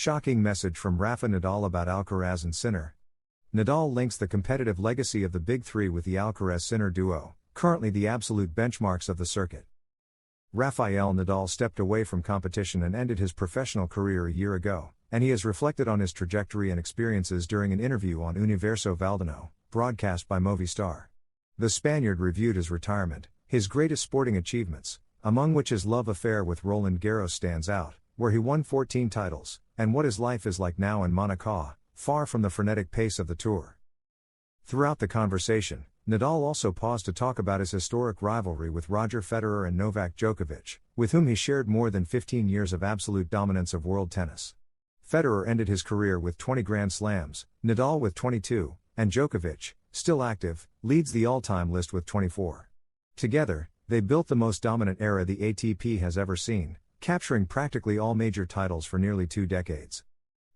Shocking message from Rafa Nadal about Alcaraz and Sinner. Nadal links the competitive legacy of the Big Three with the Alcaraz-Sinner duo, currently the absolute benchmarks of the circuit. Rafael Nadal stepped away from competition and ended his professional career a year ago, and he has reflected on his trajectory and experiences during an interview on Universo Valdano, broadcast by Movistar. The Spaniard reviewed his retirement, his greatest sporting achievements, among which his love affair with Roland Garros stands out, where he won 14 titles, and what his life is like now in Monaco, far from the frenetic pace of the tour. Throughout the conversation, Nadal also paused to talk about his historic rivalry with Roger Federer and Novak Djokovic, with whom he shared more than 15 years of absolute dominance of world tennis. Federer ended his career with 20 Grand Slams, Nadal with 22, and Djokovic, still active, leads the all-time list with 24. Together, they built the most dominant era the ATP has ever seen, capturing practically all major titles for nearly 2 decades.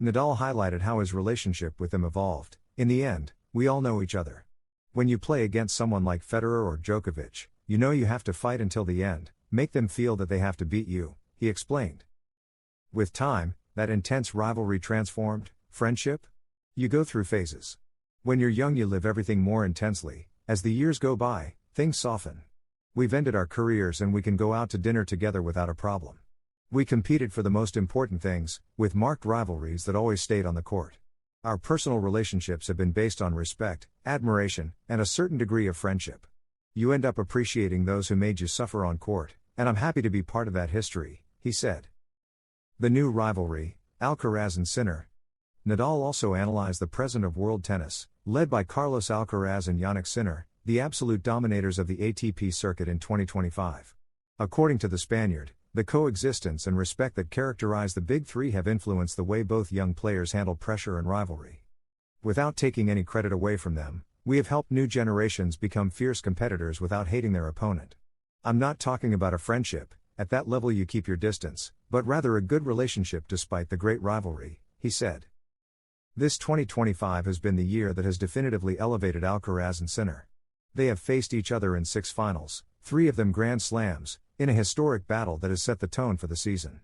Nadal highlighted how his relationship with them evolved. In the end, we all know each other. When you play against someone like Federer or Djokovic, you know you have to fight until the end, make them feel that they have to beat you, he explained. With time, that intense rivalry transformed friendship? You go through phases. When you're young, you live everything more intensely. As the years go by, things soften. We've ended our careers and we can go out to dinner together without a problem. We competed for the most important things, with marked rivalries that always stayed on the court. Our personal relationships have been based on respect, admiration, and a certain degree of friendship. You end up appreciating those who made you suffer on court, and I'm happy to be part of that history, he said. The new rivalry, Alcaraz and Sinner. Nadal also analyzed the present of world tennis, led by Carlos Alcaraz and Jannik Sinner, the absolute dominators of the ATP circuit in 2025. According to the Spaniard, the coexistence and respect that characterize the Big Three have influenced the way both young players handle pressure and rivalry. Without taking any credit away from them, we have helped new generations become fierce competitors without hating their opponent. I'm not talking about a friendship, at that level you keep your distance, but rather a good relationship despite the great rivalry, he said. This 2025 has been the year that has definitively elevated Alcaraz and Sinner. They have faced each other in 6 finals, 3 of them Grand Slams, in a historic battle that has set the tone for the season.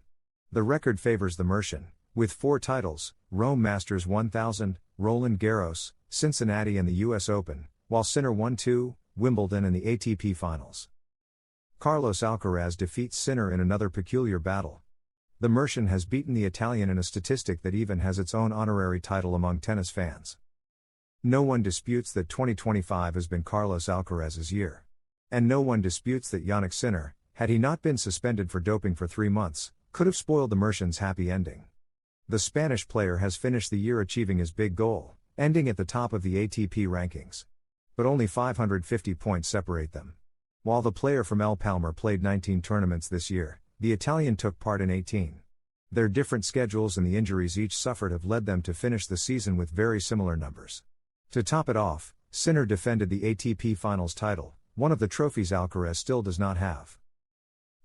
The record favors the Mercian, with 4 titles, Rome Masters 1000, Roland Garros, Cincinnati and the US Open, while Sinner won 2, Wimbledon and the ATP Finals. Carlos Alcaraz defeats Sinner in another peculiar battle. The Mercian has beaten the Italian in a statistic that even has its own honorary title among tennis fans. No one disputes that 2025 has been Carlos Alcaraz's year. And no one disputes that Jannik Sinner, had he not been suspended for doping for 3 months, could have spoiled the Mercian's happy ending. The Spanish player has finished the year achieving his big goal, ending at the top of the ATP rankings. But only 550 points separate them. While the player from El Palmar played 19 tournaments this year, the Italian took part in 18. Their different schedules and the injuries each suffered have led them to finish the season with very similar numbers. To top it off, Sinner defended the ATP Finals title, one of the trophies Alcaraz still does not have.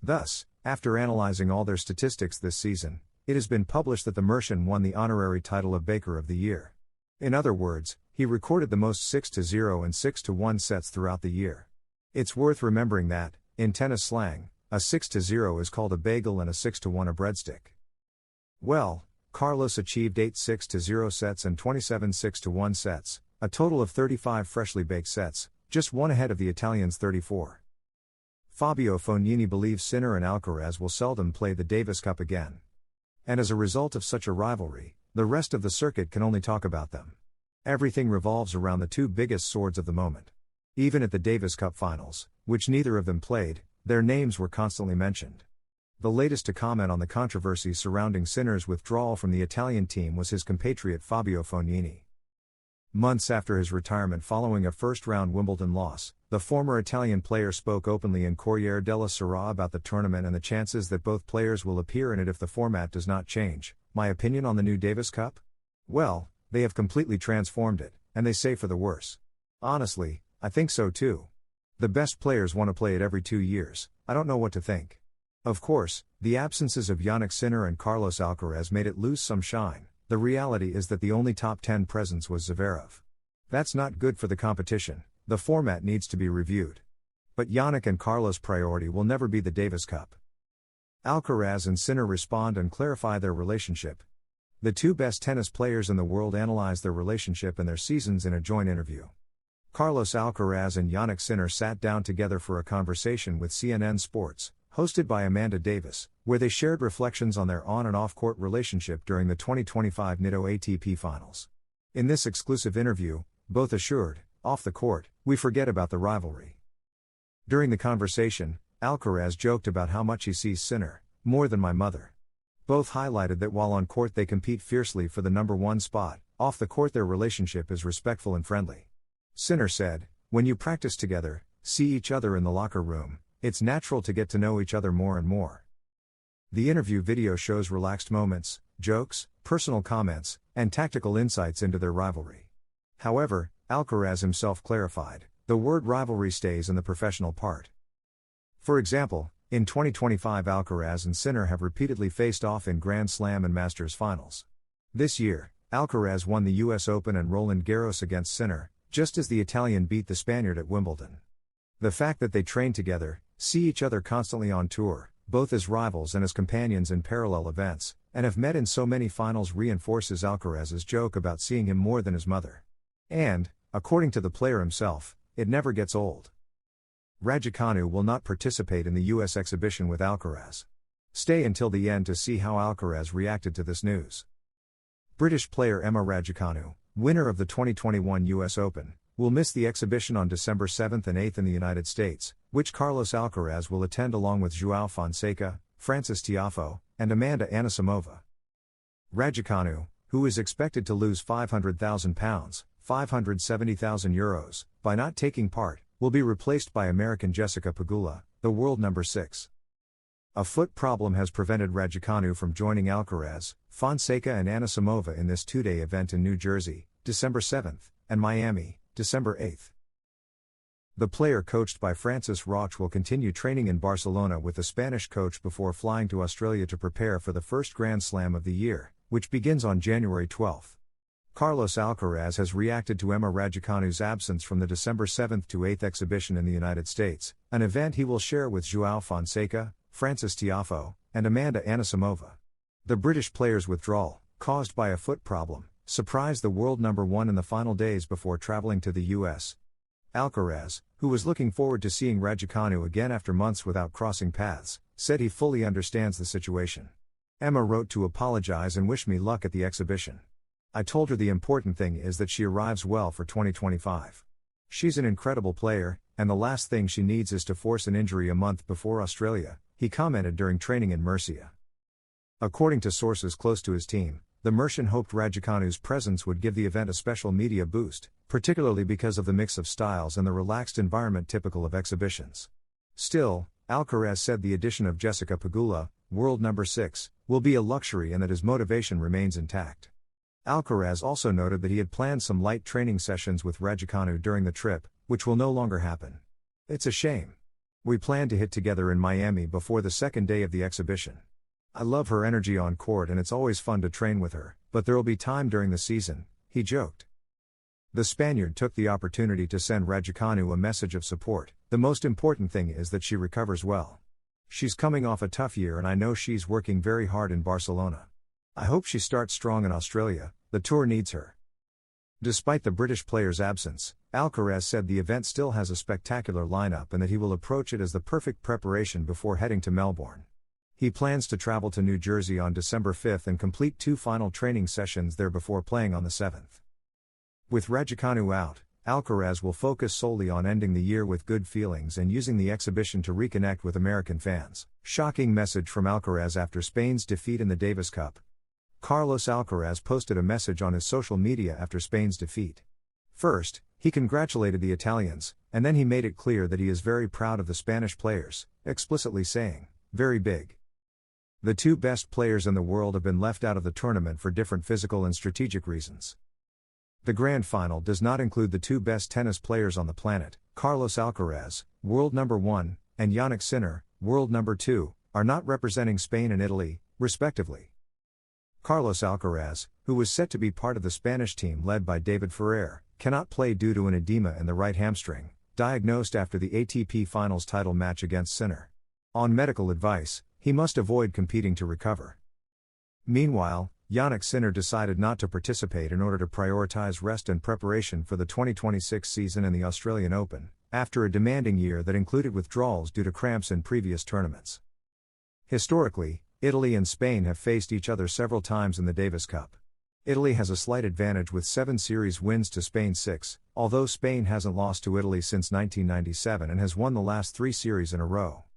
Thus, after analyzing all their statistics this season, it has been published that the Mercian won the honorary title of Baker of the Year. In other words, he recorded the most 6-0 and 6-1 sets throughout the year. It's worth remembering that, in tennis slang, a 6-0 is called a bagel and a 6-1 a breadstick. Well, Carlos achieved 8 6-0 sets and 27 6-1 sets, a total of 35 freshly baked sets, just one ahead of the Italians' 34. Fabio Fognini believes Sinner and Alcaraz will seldom play the Davis Cup again. And as a result of such a rivalry, the rest of the circuit can only talk about them. Everything revolves around the 2 biggest swords of the moment. Even at the Davis Cup finals, which neither of them played, their names were constantly mentioned. The latest to comment on the controversy surrounding Sinner's withdrawal from the Italian team was his compatriot Fabio Fognini. Months after his retirement following a first-round Wimbledon loss, the former Italian player spoke openly in Corriere della Sera about the tournament and the chances that both players will appear in it if the format does not change. My opinion on the new Davis Cup? Well, they have completely transformed it, and they say for the worse. Honestly, I think so too. The best players want to play it every 2 years, I don't know what to think. Of course, the absences of Jannik Sinner and Carlos Alcaraz made it lose some shine. The reality is that the only top 10 presence was Zverev. That's not good for the competition, the format needs to be reviewed. But Jannik and Carlos' priority will never be the Davis Cup. Alcaraz and Sinner respond and clarify their relationship. The two best tennis players in the world analyzed their relationship and their seasons in a joint interview. Carlos Alcaraz and Jannik Sinner sat down together for a conversation with CNN Sports, hosted by Amanda Davis, where they shared reflections on their on- and off-court relationship during the 2025 NITO ATP Finals. In this exclusive interview, both assured, off the court, we forget about the rivalry. During the conversation, Alcaraz joked about how much he sees Sinner, more than my mother. Both highlighted that while on court they compete fiercely for the number one spot, off the court their relationship is respectful and friendly. Sinner said, "When you practice together, see each other in the locker room, it's natural to get to know each other more and more." The interview video shows relaxed moments, jokes, personal comments, and tactical insights into their rivalry. However, Alcaraz himself clarified, the word rivalry stays in the professional part. For example, in 2025 Alcaraz and Sinner have repeatedly faced off in Grand Slam and Masters finals. This year, Alcaraz won the US Open and Roland Garros against Sinner, just as the Italian beat the Spaniard at Wimbledon. The fact that they train together, see each other constantly on tour, both as rivals and as companions in parallel events, and have met in so many finals reinforces Alcaraz's joke about seeing him more than his mother. And, according to the player himself, it never gets old. Raducanu will not participate in the US exhibition with Alcaraz. Stay until the end to see how Alcaraz reacted to this news. British player Emma Raducanu, winner of the 2021 US Open, will miss the exhibition on December 7 and 8 in the United States, which Carlos Alcaraz will attend along with João Fonseca, Frances Tiafoe, and Amanda Anisimova. Raducanu, who is expected to lose £500,000, €570,000, by not taking part, will be replaced by American Jessica Pegula, the world number 6. A foot problem has prevented Raducanu from joining Alcaraz, Fonseca and Anisimova in this two-day event in New Jersey, December 7, and Miami, December 8. The player coached by Francis Roch will continue training in Barcelona with the Spanish coach before flying to Australia to prepare for the first Grand Slam of the year, which begins on January 12. Carlos Alcaraz has reacted to Emma Raducanu's absence from the December 7 to 8 exhibition in the United States, an event he will share with João Fonseca, Frances Tiafoe, and Amanda Anisimova. The British player's withdrawal, caused by a foot problem, surprised the world number one in the final days before traveling to the US. Alcaraz, who was looking forward to seeing Raducanu again after months without crossing paths, said he fully understands the situation. Emma wrote to apologize and wish me luck at the exhibition. I told her the important thing is that she arrives well for 2025. She's an incredible player, and the last thing she needs is to force an injury a month before Australia, he commented during training in Murcia. According to sources close to his team, the Mercian hoped Raducanu's presence would give the event a special media boost, particularly because of the mix of styles and the relaxed environment typical of exhibitions. Still, Alcaraz said the addition of Jessica Pegula, world number 6, will be a luxury and that his motivation remains intact. Alcaraz also noted that he had planned some light training sessions with Raducanu during the trip, which will no longer happen. It's a shame. We planned to hit together in Miami before the second day of the exhibition. I love her energy on court and it's always fun to train with her, but there'll be time during the season, he joked. The Spaniard took the opportunity to send Raducanu a message of support. The most important thing is that she recovers well. She's coming off a tough year and I know she's working very hard in Barcelona. I hope she starts strong in Australia, the tour needs her. Despite the British player's absence, Alcaraz said the event still has a spectacular lineup and that he will approach it as the perfect preparation before heading to Melbourne. He plans to travel to New Jersey on December 5 and complete 2 final training sessions there before playing on the 7th. With Raducanu out, Alcaraz will focus solely on ending the year with good feelings and using the exhibition to reconnect with American fans. Shocking message from Alcaraz after Spain's defeat in the Davis Cup. Carlos Alcaraz posted a message on his social media after Spain's defeat. First, he congratulated the Italians, and then he made it clear that he is very proud of the Spanish players, explicitly saying, "Very big." The two best players in the world have been left out of the tournament for different physical and strategic reasons. The grand final does not include the two best tennis players on the planet, Carlos Alcaraz, world number 1, and Jannik Sinner, world number 2, are not representing Spain and Italy, respectively. Carlos Alcaraz, who was set to be part of the Spanish team led by David Ferrer, cannot play due to an edema in the right hamstring, diagnosed after the ATP Finals title match against Sinner. On medical advice, he must avoid competing to recover. Meanwhile, Jannik Sinner decided not to participate in order to prioritize rest and preparation for the 2026 season and the Australian Open, after a demanding year that included withdrawals due to cramps in previous tournaments. Historically, Italy and Spain have faced each other several times in the Davis Cup. Italy has a slight advantage with 7 series wins to Spain's 6, although Spain hasn't lost to Italy since 1997 and has won the last 3 series in a row.